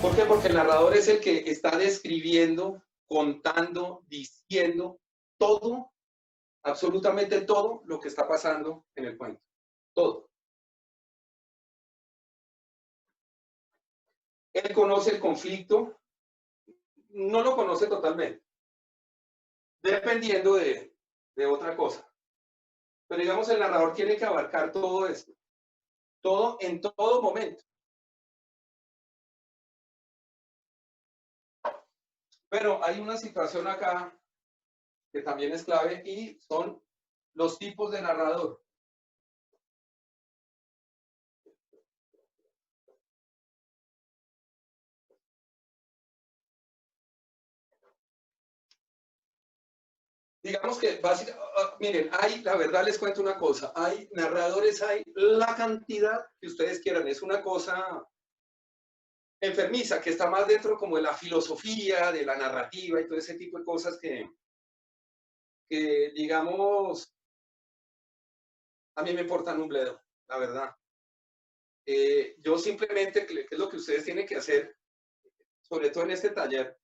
¿Por qué? Porque el narrador es el que está describiendo, contando, diciendo todo, absolutamente todo lo que está pasando en el cuento. Todo. Él conoce el conflicto, no lo conoce totalmente, dependiendo de otra cosa. Pero digamos, el narrador tiene que abarcar todo esto, todo en todo momento. Pero hay una situación acá que también es clave y son los tipos de narrador. Digamos que, miren, hay, la verdad les cuento una cosa, hay narradores, hay la cantidad que ustedes quieran, es una cosa enfermiza, que está más dentro como de la filosofía, de la narrativa y todo ese tipo de cosas que digamos, a mí me importan un bledo, la verdad. Yo simplemente, que es lo que ustedes tienen que hacer, sobre todo en este taller,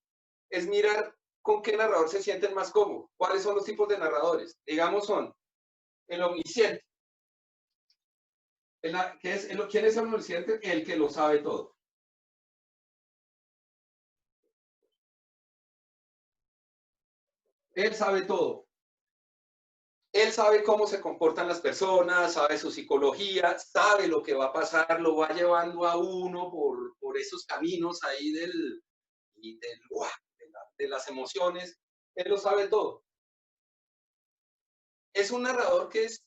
es mirar con qué narrador se sienten más cómodos, cuáles son los tipos de narradores. Digamos, son el omnisciente. ¿Quién es el omnisciente? El que lo sabe todo. Él sabe todo. Él sabe cómo se comportan las personas, sabe su psicología, sabe lo que va a pasar, lo va llevando a uno por esos caminos ahí de las emociones. Él lo sabe todo. Es un narrador que es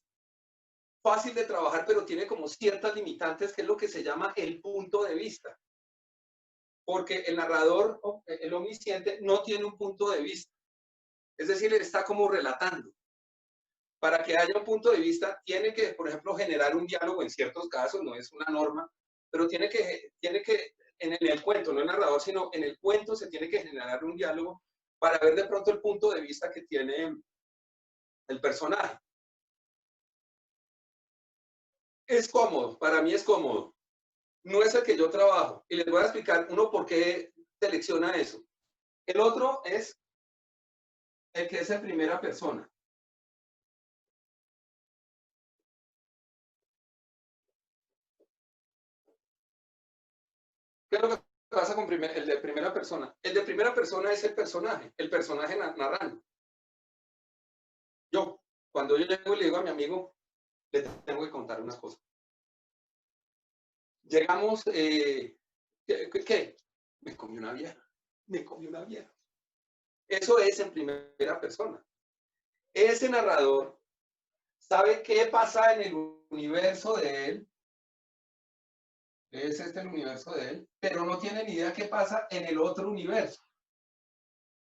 fácil de trabajar, pero tiene como ciertas limitantes, que es lo que se llama el punto de vista. Porque el narrador, el omnisciente, no tiene un punto de vista. Es decir, él está como relatando. Para que haya un punto de vista, tiene que, por ejemplo, generar un diálogo en ciertos casos, no es una norma, pero tiene que en el cuento, no el narrador, sino en el cuento se tiene que generar un diálogo para ver de pronto el punto de vista que tiene el personaje. Es cómodo, para mí es cómodo. No es el que yo trabajo. Y les voy a explicar uno por qué selecciona eso. El otro es el que es en primera persona. ¿Qué es lo que pasa con el de primera persona? El de primera persona es el personaje narrando. Yo, cuando yo llego y le digo a mi amigo, le tengo que contar unas cosas. Llegamos, ¿qué? Me comí una vieja, me comí una vieja. Eso es en primera persona. Ese narrador sabe qué pasa en el universo de él, es este el universo de él, pero no tiene ni idea qué pasa en el otro universo.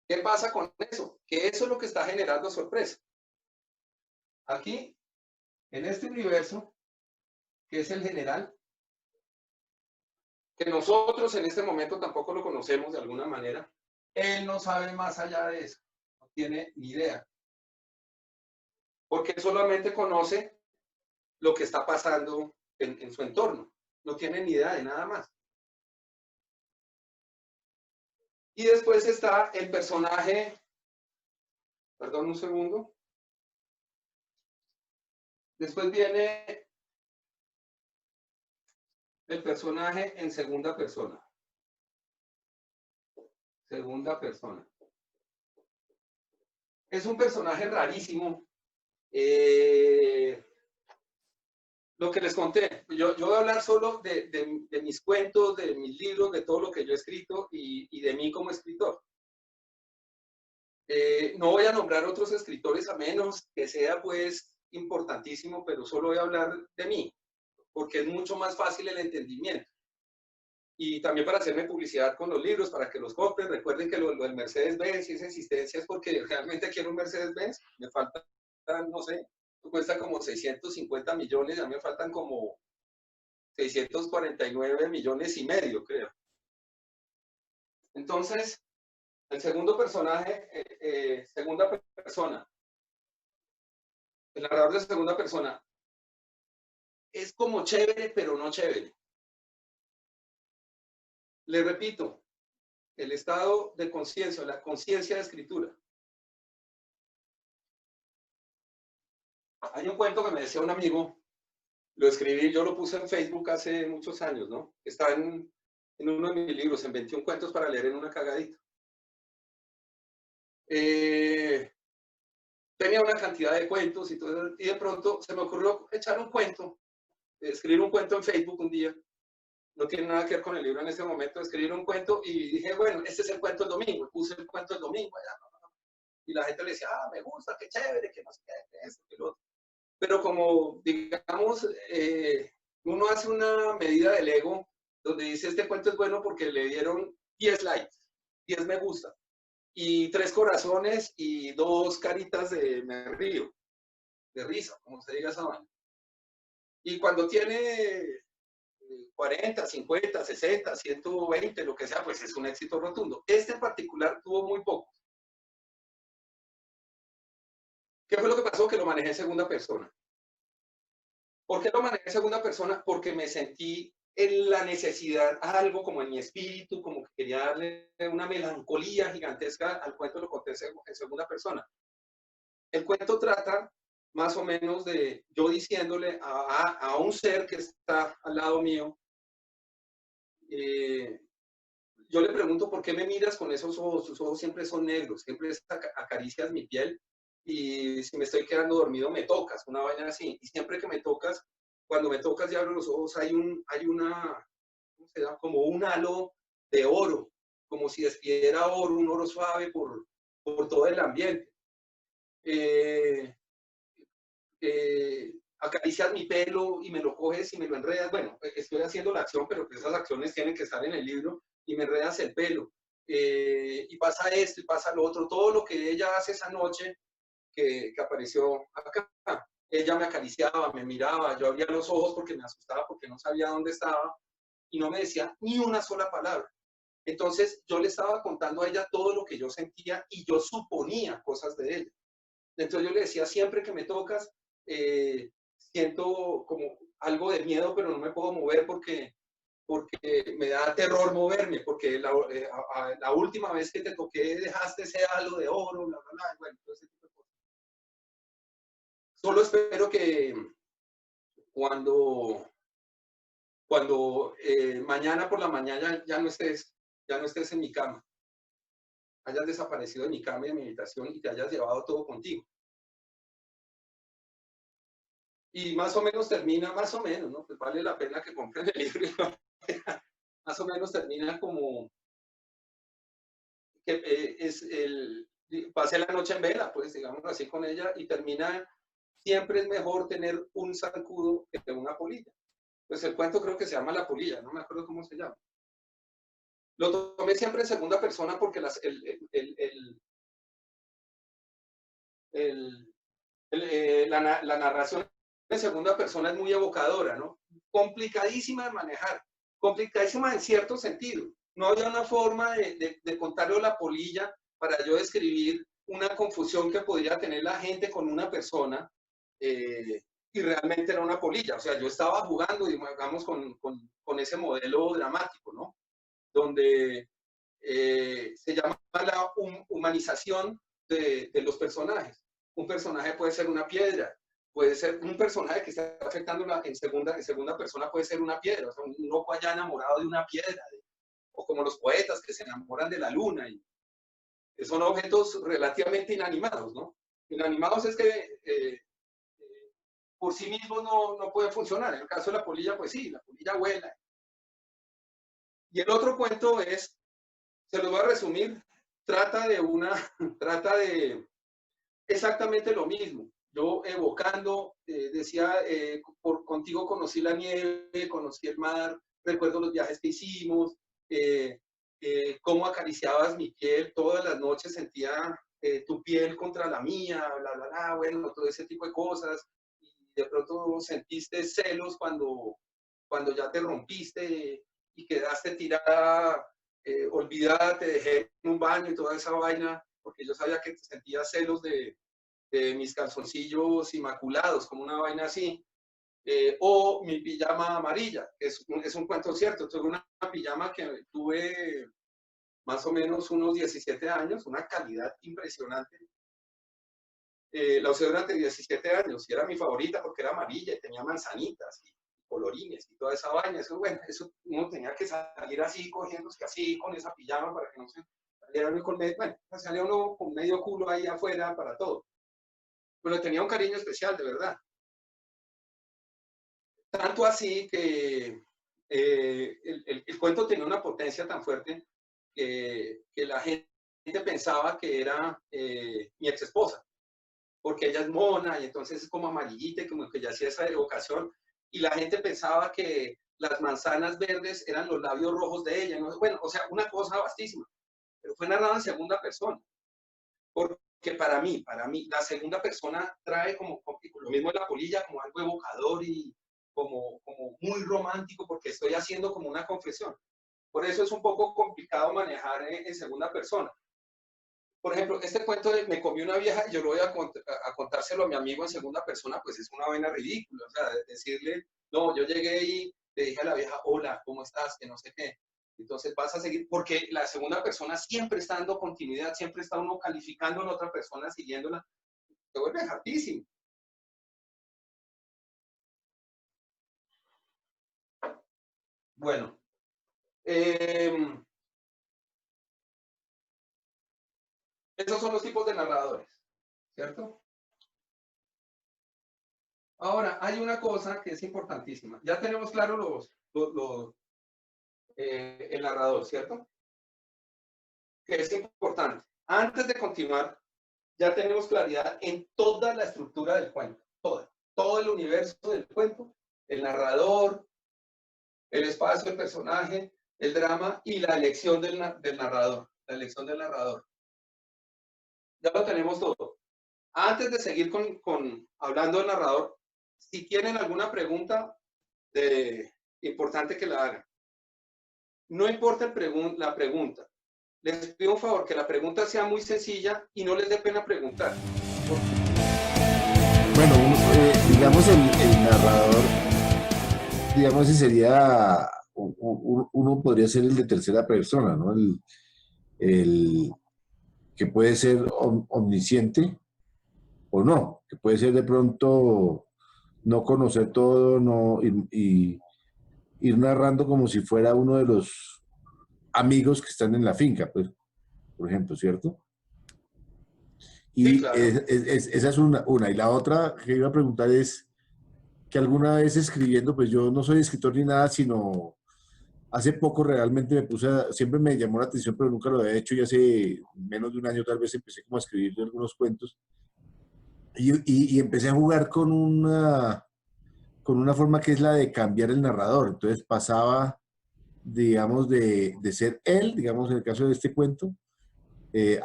¿Qué pasa con eso? Que eso es lo que está generando sorpresa. Aquí, en este universo, que es el general, que nosotros en este momento tampoco lo conocemos de alguna manera, él no sabe más allá de eso, no tiene ni idea, porque él solamente conoce lo que está pasando en su entorno, no tiene ni idea de nada más. Y después está el personaje, perdón un segundo, después viene el personaje en segunda persona. Segunda persona. Es un personaje rarísimo. Lo que les conté, yo voy a hablar solo de mis cuentos, de mis libros, de todo lo que yo he escrito y de mí como escritor. No voy a nombrar otros escritores a menos que sea pues importantísimo, pero solo voy a hablar de mí, porque es mucho más fácil el entendimiento. Y también para hacerme publicidad con los libros, para que los compren. Recuerden que lo del Mercedes-Benz y esa existencia es porque realmente quiero un Mercedes-Benz. Me faltan, no sé, cuesta como 650 millones, a mí me faltan como 649 millones y medio, creo. Entonces, el segundo personaje, segunda persona, el narrador de segunda persona, es como chévere, pero no chévere. Le repito, el estado de conciencia, la conciencia de escritura. Hay un cuento que me decía un amigo, lo escribí, yo lo puse en Facebook hace muchos años, ¿no? Está en uno de mis libros, en 21 cuentos para leer en una cagadita. Tenía una cantidad de cuentos y todo, y de pronto se me ocurrió echar un cuento, escribir un cuento en Facebook un día. No tiene nada que ver con el libro en este momento, escribir un cuento y dije, bueno, este es el cuento del domingo. Puse el cuento del domingo y la gente le decía, ah, me gusta, qué chévere, que no sé qué, esto, que lo otro. Pero como, digamos, uno hace una medida del ego donde dice, este cuento es bueno porque le dieron 10 likes, 10 me gusta, y 3 corazones y 2 caritas de me río, de risa, como se diga esa vaina. Y cuando tiene 40, 50, 60, 120, lo que sea, pues es un éxito rotundo. Este en particular tuvo muy poco. ¿Qué fue lo que pasó? Que lo manejé en segunda persona. ¿Por qué lo manejé en segunda persona? Porque me sentí en la necesidad, algo como en mi espíritu, como que quería darle una melancolía gigantesca al cuento, lo conté en segunda persona. El cuento trata más o menos de yo diciéndole a un ser que está al lado mío, yo le pregunto, ¿por qué me miras con esos ojos? Tus ojos siempre son negros, siempre acaricias mi piel y si me estoy quedando dormido me tocas, una vaina así. Y siempre que me tocas, cuando me tocas y abro los ojos, hay una, ¿cómo se llama? Como un halo de oro, como si despidiera oro, un oro suave por todo el ambiente. Acaricias mi pelo y me lo coges y me lo enredas. Bueno, estoy haciendo la acción, pero esas acciones tienen que estar en el libro y me enredas el pelo. Y pasa esto y pasa lo otro. Todo lo que ella hace esa noche que apareció acá. Ella me acariciaba, me miraba, yo abría los ojos porque me asustaba, porque no sabía dónde estaba y no me decía ni una sola palabra. Entonces yo le estaba contando a ella todo lo que yo sentía y yo suponía cosas de ella. Entonces yo le decía, siempre que me tocas, siento como algo de miedo, pero no me puedo mover porque me da terror moverme, porque la última vez que te toqué dejaste ese halo de oro, bla, bla, bla, bueno, todo ese tipo de cosas. Solo espero que cuando, cuando mañana por la mañana ya no estés en mi cama, hayas desaparecido de mi cama y de mi habitación y te hayas llevado todo contigo. Y más o menos termina, más o menos, ¿no? Pues vale la pena que compren el libro. Más o menos termina como que pasé la noche en vela, pues digamos así con ella, y termina, siempre es mejor tener un zancudo que una polilla. Pues el cuento creo que se llama La polilla, no me acuerdo cómo se llama. Lo tomé siempre en segunda persona porque la narración en segunda persona es muy evocadora, ¿no? Complicadísima de manejar, complicadísima en cierto sentido. No había una forma de contarle a la polilla para yo describir una confusión que podría tener la gente con una persona y realmente era una polilla. O sea, yo estaba jugando, digamos, con ese modelo dramático, ¿no? Donde se llama la humanización de los personajes. Un personaje puede ser una piedra, puede ser un personaje que está afectando en segunda persona, puede ser una piedra, o sea, un loco allá enamorado de una piedra, o como los poetas que se enamoran de la luna, y son objetos relativamente inanimados, ¿no? Inanimados es que por sí mismos no pueden funcionar. En el caso de la polilla, pues sí, la polilla vuela. Y el otro cuento es, se los voy a resumir, trata de exactamente lo mismo. Yo evocando, decía, contigo conocí la nieve, conocí el mar, recuerdo los viajes que hicimos, cómo acariciabas mi piel, todas las noches sentía tu piel contra la mía, bla, bla, bla, bueno, todo ese tipo de cosas. Y de pronto sentiste celos cuando ya te rompiste y quedaste tirada, olvidada, te dejé en un baño y toda esa vaina, porque yo sabía que sentía celos de mis calzoncillos inmaculados, como una vaina así. o mi pijama amarilla, que es un cuento cierto. Tuve una pijama que tuve más o menos unos 17 años, una calidad impresionante. La usé durante 17 años y era mi favorita porque era amarilla y tenía manzanitas y colorines y toda esa vaina. Eso, bueno, eso uno tenía que salir así, cogiéndose así con esa pijama para que no se saliera uno con medio, bueno, salía uno con medio culo ahí afuera para todo. Pero tenía un cariño especial, de verdad. Tanto así que el cuento tenía una potencia tan fuerte que la gente pensaba que era mi ex esposa, porque ella es mona y entonces es como amarillita y como que ya hacía esa evocación, y la gente pensaba que las manzanas verdes eran los labios rojos de ella, ¿no? Bueno, o sea, una cosa vastísima, pero fue narrado en segunda persona, porque para mí, la segunda persona trae como lo mismo en la polilla, como algo evocador y como muy romántico, porque estoy haciendo como una confesión. Por eso es un poco complicado manejar en segunda persona. Por ejemplo, este cuento de me comí una vieja y yo lo voy a contárselo a mi amigo en segunda persona, pues es una vaina ridícula. O sea, decirle, no, yo llegué y le dije a la vieja, hola, ¿cómo estás? Que no sé qué. Entonces vas a seguir, porque la segunda persona siempre está dando continuidad, siempre está uno calificando a la otra persona, siguiéndola. Se vuelve hartísimo. Bueno, eh, esos son los tipos de narradores, ¿cierto? Ahora, hay una cosa que es importantísima. Ya tenemos claro el narrador, ¿cierto? Que es importante. Antes de continuar, ya tenemos claridad en toda la estructura del cuento, todo el universo del cuento, el narrador, el espacio, el personaje, el drama y la elección del narrador, la elección del narrador. Ya lo tenemos todo. Antes de seguir hablando del narrador, si tienen alguna pregunta, importante que la hagan. No importa la pregunta. Les pido un favor, que la pregunta sea muy sencilla y no les dé pena preguntar. Bueno, digamos el narrador, digamos, ese sería, uno podría ser el de tercera persona, ¿no? El que puede ser omnisciente o no, que puede ser de pronto no conocer todo, no, y ir narrando como si fuera uno de los amigos que están en la finca, pues, por ejemplo, ¿cierto? Sí, Y claro. esa es una. Y la otra que iba a preguntar es que alguna vez escribiendo, pues yo no soy escritor ni nada, sino hace poco realmente me puse, siempre me llamó la atención, pero nunca lo había hecho y hace menos de un año tal vez empecé como a escribir algunos cuentos y empecé a jugar con una forma que es la de cambiar el narrador. Entonces pasaba, digamos, de ser él, digamos, en el caso de este cuento,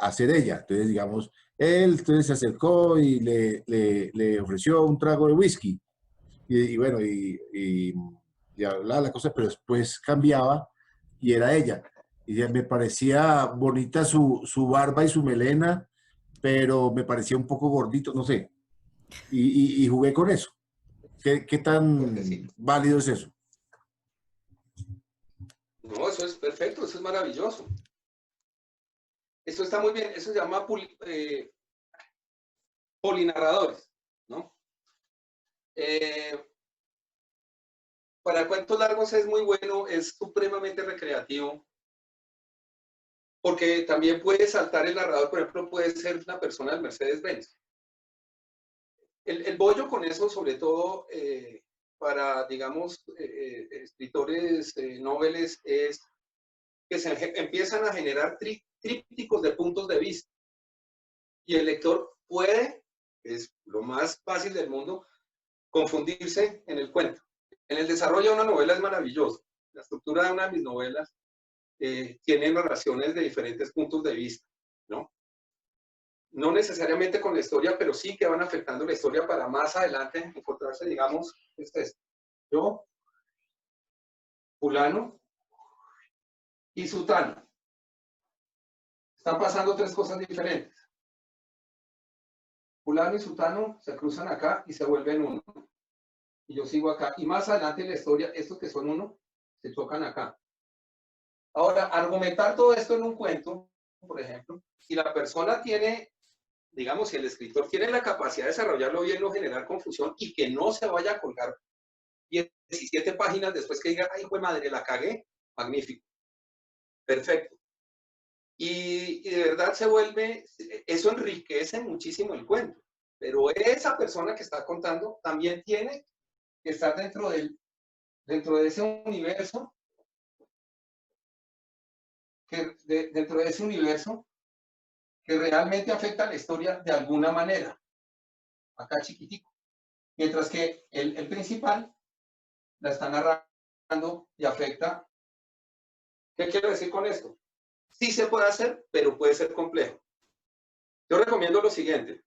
a ser ella. Entonces, digamos, él entonces se acercó y le ofreció un trago de whisky. Y bueno, y hablaba la cosa, pero después cambiaba y era ella. Y ya me parecía bonita su barba y su melena, pero me parecía un poco gordito, no sé. Y jugué con eso. ¿Qué tan Fuertecito. válido es eso? No, eso es perfecto, eso es maravilloso. Eso está muy bien, eso se llama polinarradores, ¿no? Eh, para cuentos largos es muy bueno, es supremamente recreativo, porque también puede saltar el narrador, por ejemplo, puede ser una persona del Mercedes-Benz. El bollo con eso, sobre todo para, digamos, escritores noveles, es que se empiezan a generar trípticos de puntos de vista. Y el lector puede, es lo más fácil del mundo, confundirse en el cuento. En el desarrollo de una novela es maravilloso. La estructura de una de mis novelas tiene narraciones de diferentes puntos de vista, ¿no? No necesariamente con la historia, pero sí que van afectando la historia para más adelante encontrarse, digamos, yo, fulano y sutano. Están pasando tres cosas diferentes. Fulano y sutano se cruzan acá y se vuelven uno. y yo sigo acá. Y más adelante en la historia, estos que son uno, se chocan acá. Ahora, argumentar todo esto en un cuento, por ejemplo, si la persona tiene, digamos, si el escritor tiene la capacidad de desarrollarlo bien, no generar confusión y que no se vaya a colgar 17 páginas después que diga, ay, hijo de madre, la cagué, magnífico, perfecto. Y de verdad se vuelve, eso enriquece muchísimo el cuento, pero esa persona que está contando también tiene que estar dentro de ese universo, dentro de ese universo que realmente afecta a la historia de alguna manera, acá chiquitico, mientras que el principal la está narrando y afecta. ¿Qué quiero decir con esto? Sí se puede hacer, pero puede ser complejo. Yo recomiendo lo siguiente.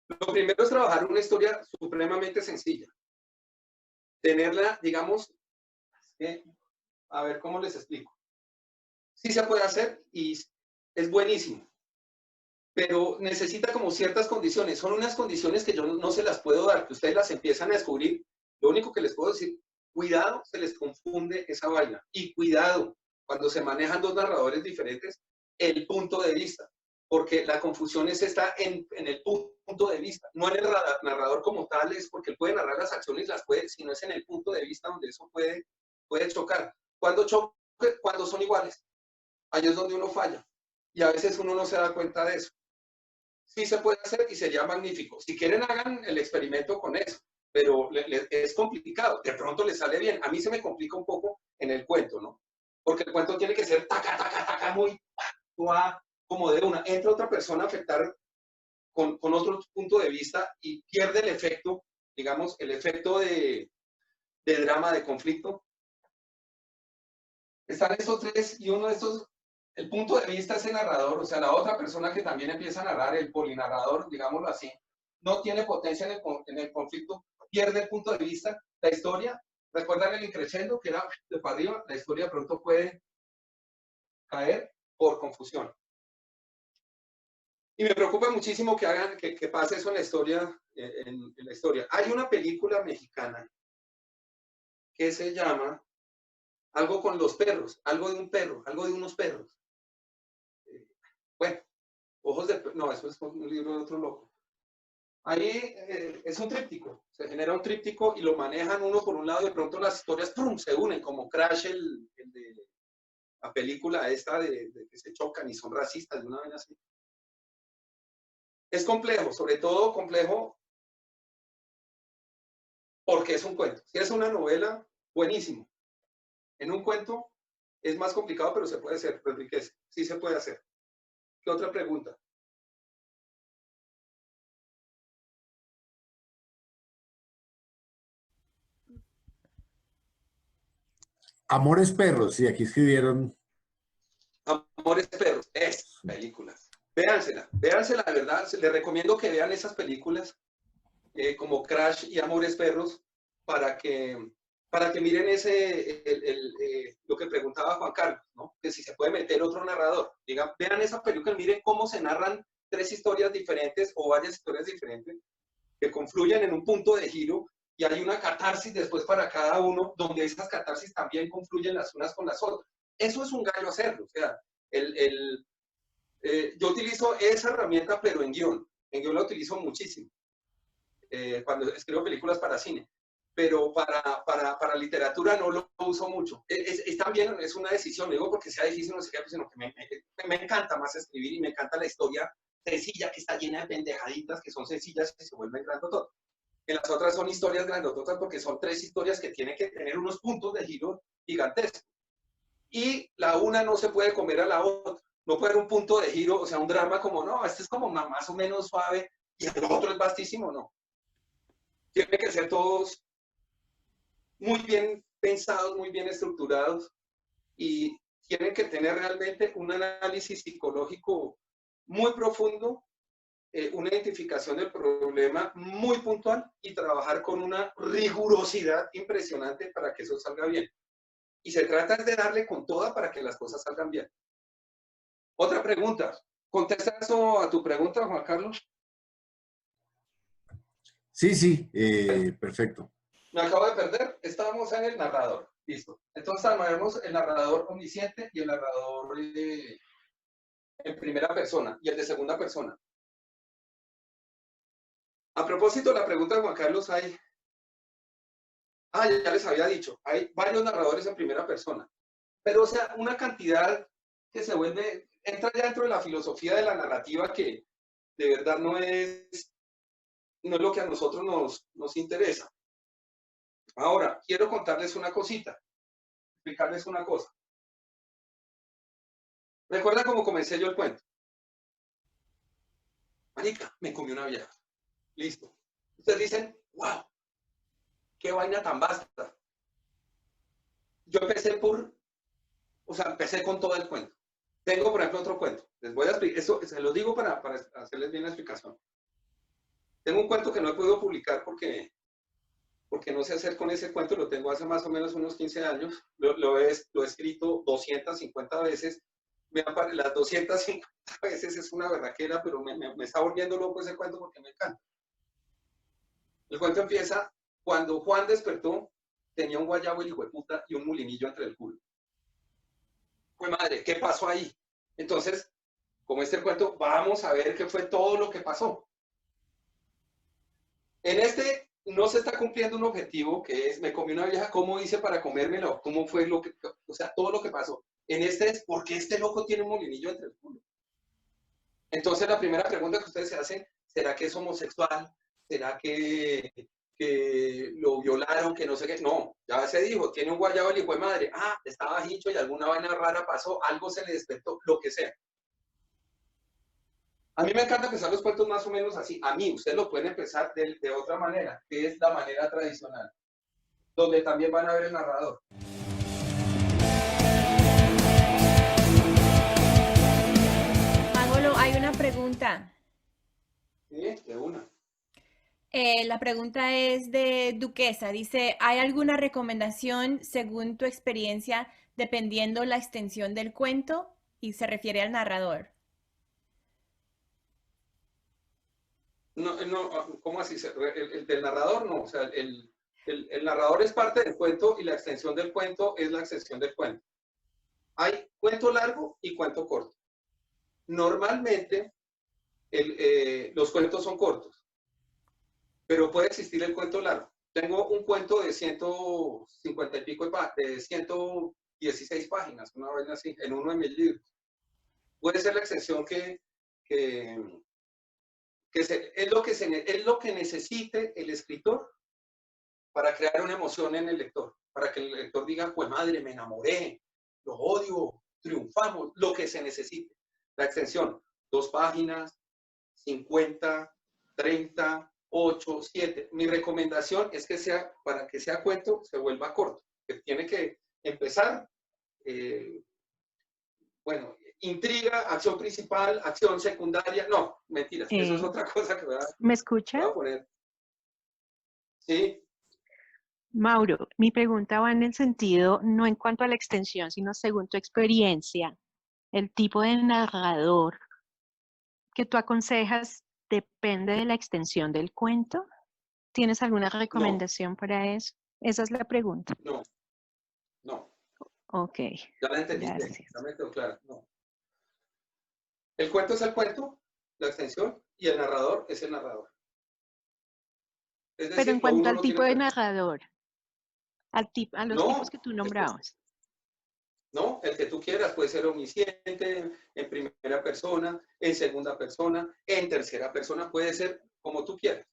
Lo primero es trabajar una historia supremamente sencilla. Tenerla, digamos, a ver cómo les explico. Sí se puede hacer y es buenísimo, pero necesita como ciertas condiciones. Son unas condiciones que yo no se las puedo dar, que ustedes las empiezan a descubrir. Lo único que les puedo decir, cuidado, se les confunde esa vaina. Y cuidado, cuando se manejan dos narradores diferentes, el punto de vista. Porque la confusión está en el punto de vista, no en el narrador como tal, es porque él puede narrar las acciones, las puede, sino es en el punto de vista donde eso puede chocar. Cuando son iguales, ahí es donde uno falla. Y a veces uno no se da cuenta de eso. Sí se puede hacer y sería magnífico. Si quieren, hagan el experimento con eso, pero es complicado. De pronto les sale bien. A mí se me complica un poco en el cuento, ¿no? Porque el cuento tiene que ser taca, taca, taca, muy como de una. Entra otra persona a afectar con otro punto de vista y pierde el efecto, digamos, el efecto de drama, de conflicto. Están estos tres y uno de estos, el punto de vista es el narrador, o sea, la otra persona que también empieza a narrar, el polinarrador, digámoslo así, no tiene potencia en el conflicto, pierde el punto de vista, la historia, recuerdan el increscendo que era de para arriba, la historia de pronto puede caer por confusión. Y me preocupa muchísimo que pase eso en la historia, en la historia. Hay una película mexicana que se llama algo con los perros, algo de un perro, algo de unos perros. Bueno, ojos de... No, eso es un libro de otro loco. Ahí es un tríptico, se genera un tríptico y lo manejan uno por un lado, de pronto las historias ¡prum! Se unen, como Crash, el de la película esta de que se chocan y son racistas, de una vez así. Es complejo, sobre todo complejo porque es un cuento. Si es una novela, buenísimo. En un cuento es más complicado, pero se puede hacer, lo enriquece. Sí se puede hacer. ¿Qué otra pregunta? Amores Perros, sí, aquí escribieron. Amores Perros, es películas. Véansela, de verdad. Les recomiendo que vean esas películas como Crash y Amores Perros para que miren lo que preguntaba Juan Carlos, ¿no? Que si se puede meter otro narrador. Vean esa película, miren cómo se narran tres historias diferentes o varias historias diferentes que confluyen en un punto de giro y hay una catarsis después para cada uno, donde esas catarsis también confluyen las unas con las otras. Eso es un gallo hacerlo, o sea, yo utilizo esa herramienta, pero en guión la utilizo muchísimo, cuando escribo películas para cine, pero para literatura no lo uso mucho. También es una decisión, digo porque sea difícil, no sé qué, sino que me encanta más escribir y me encanta la historia sencilla que está llena de pendejaditas que son sencillas y se vuelven grandototas. En las otras son historias grandototas porque son tres historias que tienen que tener unos puntos de giro gigantescos. Y la una no se puede comer a la otra. No puede haber un punto de giro, o sea, un drama como, no, este es como más o menos suave y el otro es vastísimo, no. Tienen que ser todos muy bien pensados, muy bien estructurados y tienen que tener realmente un análisis psicológico muy profundo, una identificación del problema muy puntual y trabajar con una rigurosidad impresionante para que eso salga bien. Y se trata de darle con toda para que las cosas salgan bien. Otra pregunta. ¿Contesta eso a tu pregunta, Juan Carlos? Sí, sí, perfecto. Me acabo de perder. Estábamos en el narrador. Listo. Entonces tenemos el narrador omnisciente y el narrador en primera persona y el de segunda persona. A propósito de la pregunta de Juan Carlos, ya les había dicho, hay varios narradores en primera persona, pero o sea, una cantidad que se vuelve, entra ya dentro de la filosofía de la narrativa que de verdad no es lo que a nosotros nos interesa. Ahora, quiero contarles una cosita, explicarles una cosa. ¿Recuerdan cómo comencé yo el cuento? Marica, me comí una vieja. Listo. Ustedes dicen, wow, qué vaina tan vasta. Yo empecé con todo el cuento. Tengo, por ejemplo, otro cuento. Les voy a explicar, esto se los digo para hacerles bien la explicación. Tengo un cuento que no he podido publicar porque no sé hacer con ese cuento, lo tengo hace más o menos unos 15 años, lo he escrito 250 veces, las 250 veces es una berraquera, pero me está volviendo loco ese cuento porque me encanta. El cuento empieza cuando Juan despertó, tenía un guayabo el hijo de puta y un mulinillo entre el culo. Pues madre, ¿qué pasó ahí? Entonces, como este cuento, vamos a ver qué fue todo lo que pasó. En este no se está cumpliendo un objetivo que es, me comí una vieja, ¿cómo hice para comérmelo? ¿Cómo fue o sea, todo lo que pasó? En este es, ¿por qué este loco tiene un molinillo entre el culo? Entonces la primera pregunta que ustedes se hacen, ¿será que es homosexual? ¿Será que lo violaron? Que no sé qué. No, ya se dijo, tiene un guayabo el hijo de madre. Estaba hincho y alguna vaina rara pasó, algo se le despertó, lo que sea. A mí me encanta empezar los cuentos más o menos así. A mí, ustedes lo pueden empezar de otra manera, que es la manera tradicional, donde también van a ver el narrador. Manolo, hay una pregunta. Sí, de una. La pregunta es de Duquesa. Dice, ¿hay alguna recomendación según tu experiencia dependiendo la extensión del cuento? Y se refiere al narrador. No, ¿cómo así? El del narrador no, o sea, el narrador es parte del cuento y la extensión del cuento es la extensión del cuento. Hay cuento largo y cuento corto. Normalmente los cuentos son cortos, pero puede existir el cuento largo. Tengo un cuento de 150 y pico, de 116 páginas, una vez así, en uno de mis libros. Puede ser la extensión es lo que necesite el escritor para crear una emoción en el lector, para que el lector diga, pues madre, me enamoré, lo odio, triunfamos, lo que se necesite. La extensión, 2 páginas, 50, 30, 8, 7. Mi recomendación es que para que sea cuento, se vuelva corto, que tiene que empezar, intriga, acción principal, acción secundaria, no, mentiras, eso es otra cosa que ¿Me escucha? voy a poner. Sí. Mauro, mi pregunta va en el sentido, no en cuanto a la extensión, sino según tu experiencia, el tipo de narrador que tú aconsejas depende de la extensión del cuento. ¿Tienes alguna recomendación para eso? Esa es la pregunta. No. Ok. Ya la entendiste, Gracias. ya me quedó claro. No. El cuento es el cuento, la extensión, y el narrador es el narrador. Es decir, Pero en cuanto al tipo de narrador, a los tipos que tú nombrabas. No, el que tú quieras, puede ser omnisciente, en primera persona, en segunda persona, en tercera persona, puede ser como tú quieras,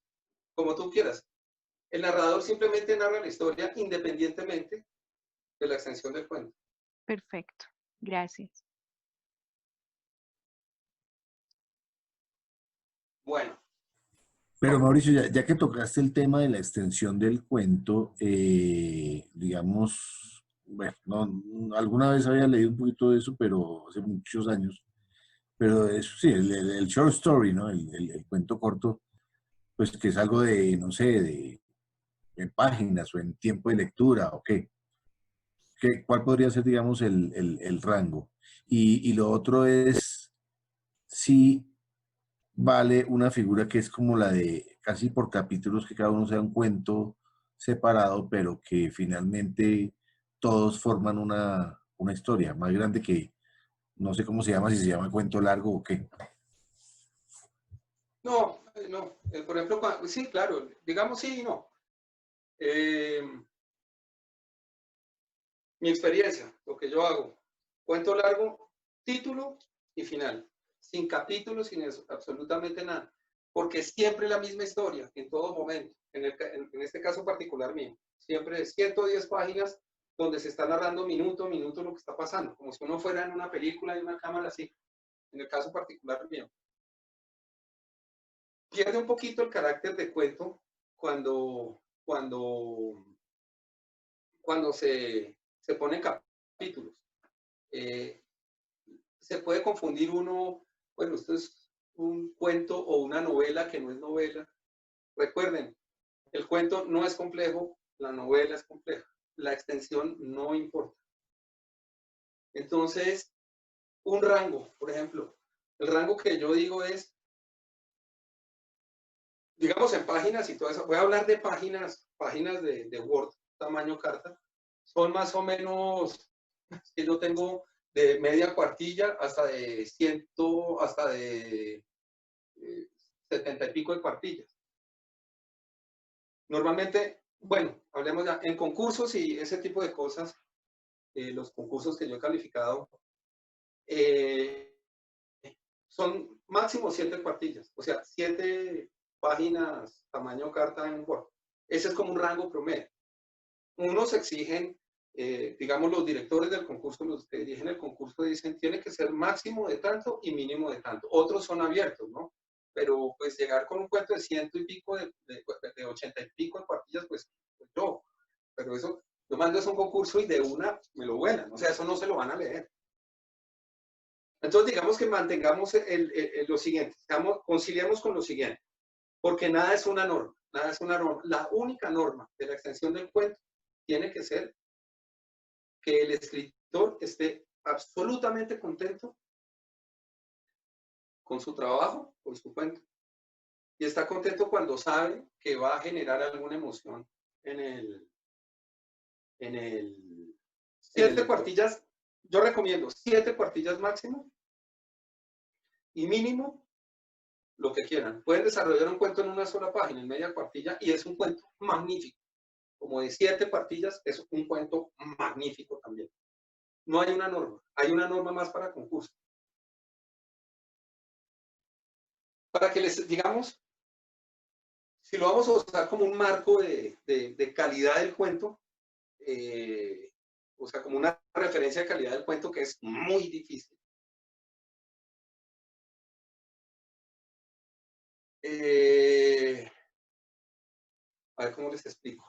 como tú quieras. El narrador simplemente narra la historia independientemente de la extensión del cuento. Perfecto, gracias. Bueno. Pero Mauricio, ya que tocaste el tema de la extensión del cuento, digamos, bueno, alguna vez había leído un poquito de eso, pero hace muchos años. Pero eso sí, el short story, ¿no? El cuento corto, pues que es algo de, no sé, de páginas o en tiempo de lectura, ¿o qué? ¿Cuál podría ser, digamos, el rango? Y lo otro es si vale una figura que es como la de casi por capítulos, que cada uno sea un cuento separado, pero que finalmente todos forman una historia más grande que no sé cómo se llama, si se llama cuento largo o qué. No, no. Por ejemplo, sí, claro, digamos sí y no. Eh, Mi experiencia, lo que yo hago, cuento largo, título y final. Sin capítulos, sin eso, absolutamente nada. Porque es siempre la misma historia, en todo momento. En este caso particular mío. Siempre es 110 páginas donde se está narrando minuto a minuto lo que está pasando, como si uno fuera en una película y una cámara así. En el caso particular mío. Pierde un poquito el carácter de cuento cuando se ponen capítulos. Eh, Se puede confundir uno, bueno, esto es un cuento o una novela que no es novela. Recuerden, el cuento no es complejo, la novela es compleja, la extensión no importa. Entonces, un rango, por ejemplo, el rango que yo digo es, digamos en páginas y todo eso, voy a hablar de páginas de Word, tamaño carta, son más o menos, que yo tengo de media cuartilla hasta de 100, hasta de 70 y pico de cuartillas. Normalmente, bueno, hablemos ya, en concursos y ese tipo de cosas, los concursos que yo he calificado, eh, son máximo 7 cuartillas, o sea, 7 páginas tamaño carta en Word. Ese es como un rango promedio. Unos exigen, digamos, los directores del concurso, los que dirigen el concurso dicen, tiene que ser máximo de tanto y mínimo de tanto. Otros son abiertos, ¿no? Pero pues llegar con un cuento de 100 y pico, de 80 y pico de cuartillas, pues yo. Pero eso, yo mando eso a un concurso y de una me lo vuelan. O sea, eso no se lo van a leer. Entonces, digamos que mantengamos lo siguiente, conciliamos con lo siguiente, porque nada es una norma, nada es una norma. La única norma de la extensión del cuento tiene que ser que el escritor esté absolutamente contento con su trabajo, con su cuento. Y está contento cuando sabe que va a generar alguna emoción en el 7 cuartillas. Yo recomiendo 7 cuartillas máximo y mínimo lo que quieran. Pueden desarrollar un cuento en una sola página, en media cuartilla, y es un cuento magnífico. Como de 7 cuartillas, es un cuento magnífico también. No hay una norma, hay una norma más para concurso. Para que les digamos, si lo vamos a usar como un marco de calidad del cuento, o sea, como una referencia de calidad del cuento que es muy difícil. A ver cómo les explico.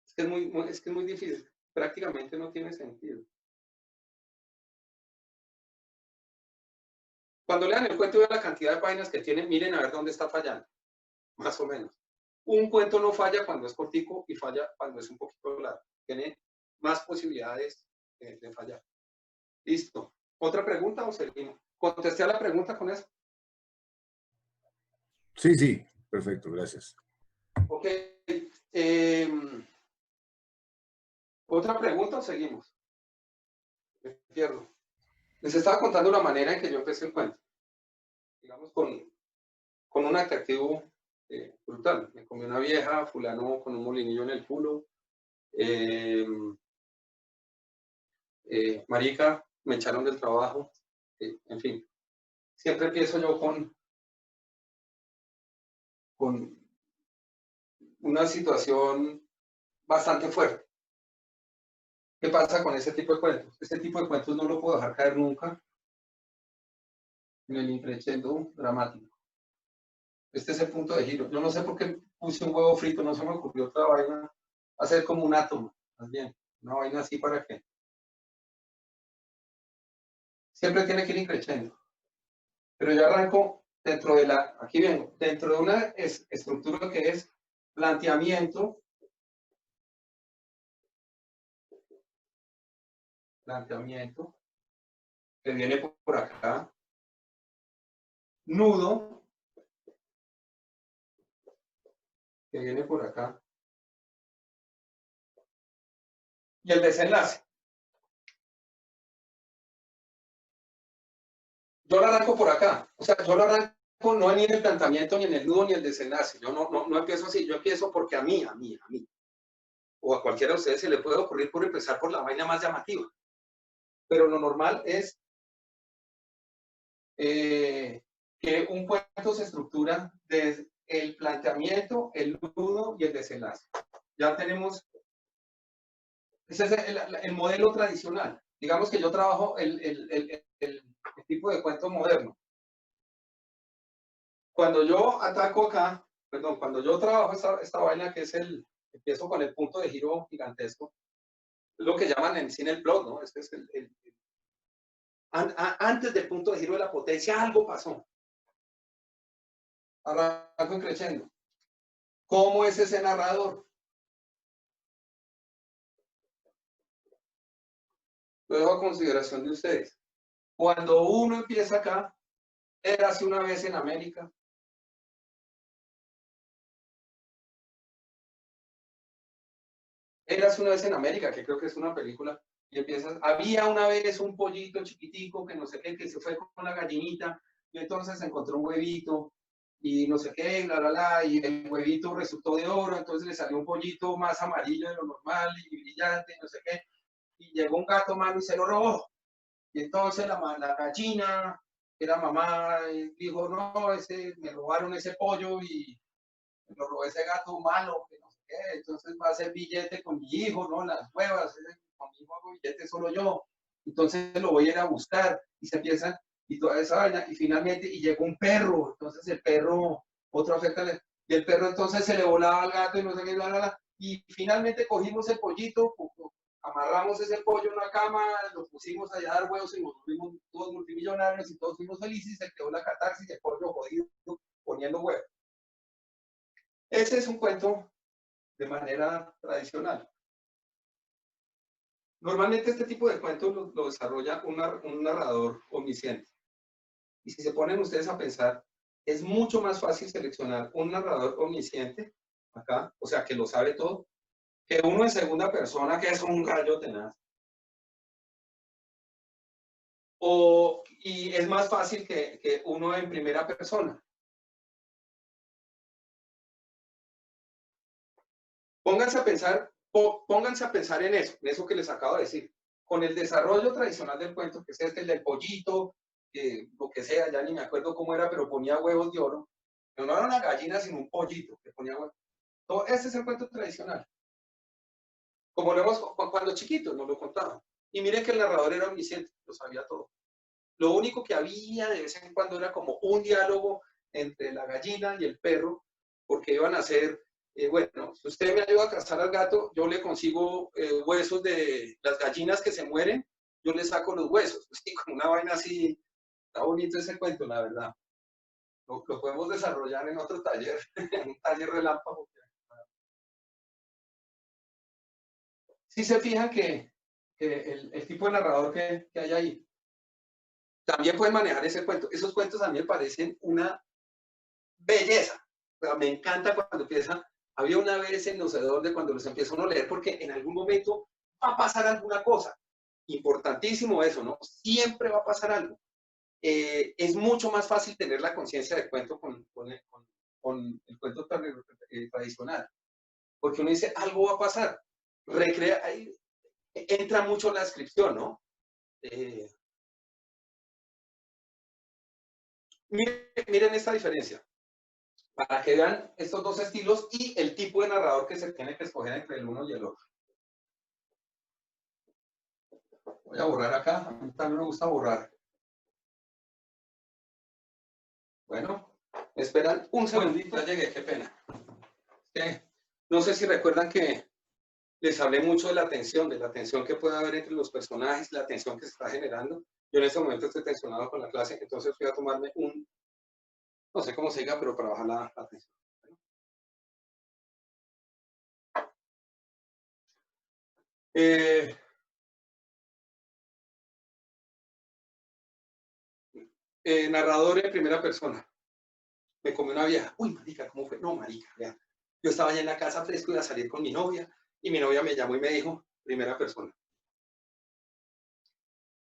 Es que es muy difícil. Prácticamente no tiene sentido. Cuando lean el cuento y vean la cantidad de páginas que tiene, miren a ver dónde está fallando, más o menos. Un cuento no falla cuando es cortico y falla cuando es un poquito largo. Tiene más posibilidades de fallar. Listo. ¿Otra pregunta o seguimos? ¿Contesté a la pregunta con eso? Sí, sí, perfecto, gracias. Ok. ¿Otra pregunta o seguimos? Me pierdo. Les estaba contando la manera en que yo empecé el cuento. Digamos, con un atractivo brutal. Me comí una vieja, fulano con un molinillo en el culo. Marica, me echaron del trabajo. En fin, siempre empiezo yo con una situación bastante fuerte. ¿Qué pasa con ese tipo de cuentos? Este tipo de cuentos no lo puedo dejar caer nunca en el increchendo dramático. Este es el punto de giro. Yo no sé por qué puse un huevo frito, no se me ocurrió otra vaina, hacer como un átomo, más bien, una vaina así para que siempre tiene que ir increchendo. Pero yo arranco dentro de aquí vengo, dentro de una estructura que es planteamiento, que viene por acá, nudo, que viene por acá. Y el desenlace. Yo lo arranco por acá. O sea, yo lo arranco no ni en el planteamiento, ni en el nudo, ni el desenlace. Yo no empiezo así. Yo empiezo porque a mí, o a cualquiera de ustedes se le puede ocurrir por empezar por la vaina más llamativa. Pero lo normal es que un cuento se estructura desde el planteamiento, el nudo y el desenlace. Ya tenemos, ese es el modelo tradicional. Digamos que yo trabajo el tipo de cuento moderno. Cuando yo ataco acá, perdón, cuando yo trabajo esta vaina que es empiezo con el punto de giro gigantesco, es lo que llaman en cine el plot, ¿no? Este es antes del punto de giro de la potencia algo pasó. Arranco creciendo. ¿Cómo es ese narrador? Lo dejo a consideración de ustedes. Cuando uno empieza acá, érase una vez en América. Érase una vez en América, que creo que es una película, y empiezas, había una vez un pollito chiquitico que no sé qué, que se fue con la gallinita, y entonces encontró un huevito, y no sé qué, y el huevito resultó de oro, entonces le salió un pollito más amarillo de lo normal, y brillante, y no sé qué, y llegó un gato malo y se lo robó. Y entonces la gallina, que era mamá, dijo, no, me robaron ese pollo y me lo robó ese gato malo, que no sé qué, entonces va a hacer billete con mi hijo, ¿no? Las huevas, con mi hijo hago billete solo yo, entonces lo voy a ir a buscar, y se empiezan, y toda esa vaina, y finalmente, y llegó un perro, entonces el perro, otra oferta, y el perro entonces se le volaba al gato y no sé qué, y finalmente cogimos el pollito, amarramos ese pollo en una cama, lo pusimos allá a dar huevos y nos fuimos todos multimillonarios y todos fuimos felices y se quedó la catarsis y el pollo jodido poniendo huevos. Ese es un cuento de manera tradicional. Normalmente este tipo de cuentos lo desarrolla un narrador omnisciente. Y si se ponen ustedes a pensar, es mucho más fácil seleccionar un narrador omnisciente, acá, o sea, que lo sabe todo, que uno en segunda persona, que es un gallo tenaz. Y es más fácil que uno en primera persona. Pónganse a pensar en eso que les acabo de decir. Con el desarrollo tradicional del cuento, que es el del pollito, lo que sea, ya ni me acuerdo cómo era, pero ponía huevos de oro. No era una gallina, sino un pollito que ponía huevos. Todo ese es el cuento tradicional. Como lo hemos, cuando chiquitos nos lo contaban. Y miren que el narrador era omnisciente, lo sabía todo. Lo único que había de vez en cuando era como un diálogo entre la gallina y el perro, porque iban a hacer, bueno, si usted me ayuda a cazar al gato, yo le consigo huesos de las gallinas que se mueren, yo le saco los huesos. Así, como una vaina así, está bonito ese cuento, la verdad. Lo podemos desarrollar en otro taller, en un taller relámpago. Si se fijan que el tipo de narrador que hay ahí, también pueden manejar ese cuento. Esos cuentos a mí me parecen una belleza. O sea, me encanta cuando empieza. Había una vez en los de cuando los empiezo a leer, porque en algún momento va a pasar alguna cosa. Importantísimo eso, ¿no? Siempre va a pasar algo. Es mucho más fácil tener la conciencia del cuento con el cuento tradicional. Porque uno dice, algo va a pasar. Entra mucho la descripción, ¿no? Miren esta diferencia, para que vean estos dos estilos y el tipo de narrador que se tiene que escoger entre el uno y el otro. Voy a borrar acá, a mí también me gusta borrar. Bueno, me esperan un segundito, ya llegué, qué pena. No sé si recuerdan que les hablé mucho de la tensión que puede haber entre los personajes, la tensión que se está generando. Yo en este momento estoy tensionado con la clase, entonces voy a tomarme no sé cómo se diga, pero para bajar la tensión. Narrador en primera persona. Me comió una vieja. Uy, marica, ¿cómo fue? No, marica, vean. Yo estaba allá en la casa fresco, iba a salir con mi novia, y mi novia me llamó y me dijo, primera persona,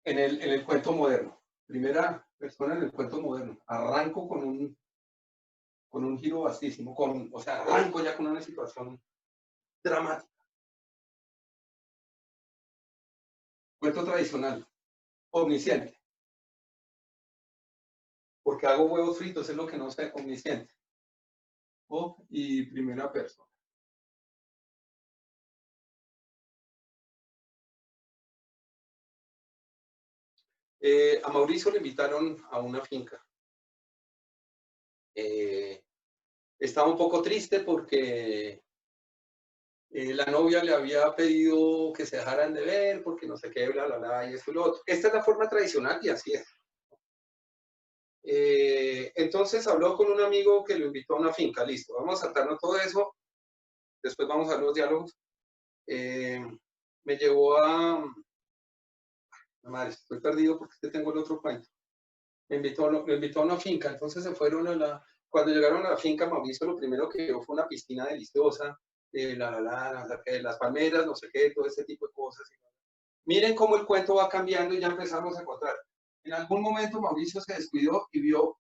en el cuento moderno, primera persona en el cuento moderno, arranco con un giro vastísimo, o sea, arranco ya con una situación dramática. Cuento tradicional, omnisciente. Porque hago huevos fritos, es lo que no sé, omnisciente. Y primera persona. A Mauricio le invitaron a una finca. Estaba un poco triste porque la novia le había pedido que se dejaran de ver, porque no sé qué, bla, bla, bla, y esto y lo otro. Esta es la forma tradicional y así es. Entonces habló con un amigo que lo invitó a una finca, listo, vamos a saltarnos todo eso, después vamos a ver los diálogos. Me llevó a... Madre, estoy perdido porque tengo el otro cuento. Me invitó a una finca, entonces se fueron cuando llegaron a la finca, Mauricio lo primero que vio fue una piscina deliciosa, las palmeras, no sé qué, todo ese tipo de cosas. Miren cómo el cuento va cambiando y ya empezamos a encontrar. En algún momento Mauricio se descuidó y vio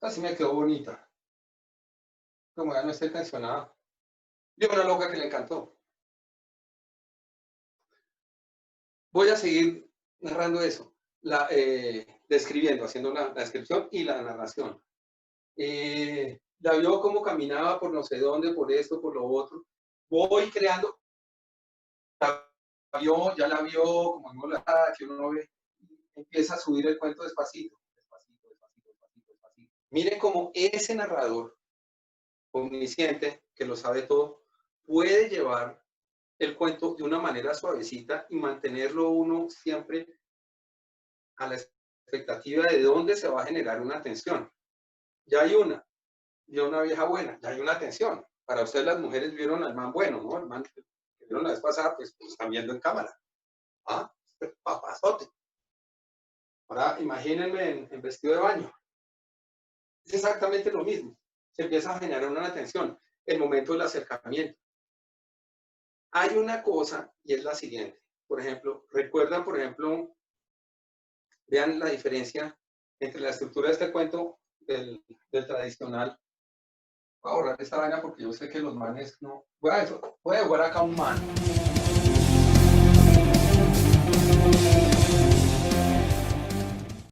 así me quedó bonita. Como ya no estoy tensionada. Vio una loca que le encantó. Voy a seguir narrando eso, describiendo, haciendo la descripción y la narración. La vio cómo caminaba por no sé dónde, por esto, por lo otro. Voy creando, ya la vio, como vimos que uno ve, empieza a subir el cuento despacito, despacito, despacito, despacito, despacito. Miren cómo ese narrador omnisciente, que lo sabe todo, puede llevar el cuento de una manera suavecita y mantenerlo uno siempre a la expectativa de dónde se va a generar una tensión. Ya hay una vieja buena, ya hay una tensión. Para ustedes las mujeres vieron al man bueno, ¿no? El man que vieron la vez pasada, pues están viendo en cámara. Papazote. Ahora imagínense en vestido de baño. Es exactamente lo mismo. Se empieza a generar una tensión. El momento del acercamiento. Hay una cosa y es la siguiente. Por ejemplo, recuerdan, vean la diferencia entre la estructura de este cuento del tradicional. Voy a borrar esta vaina porque yo sé que los manes no... Voy a jugar acá un man.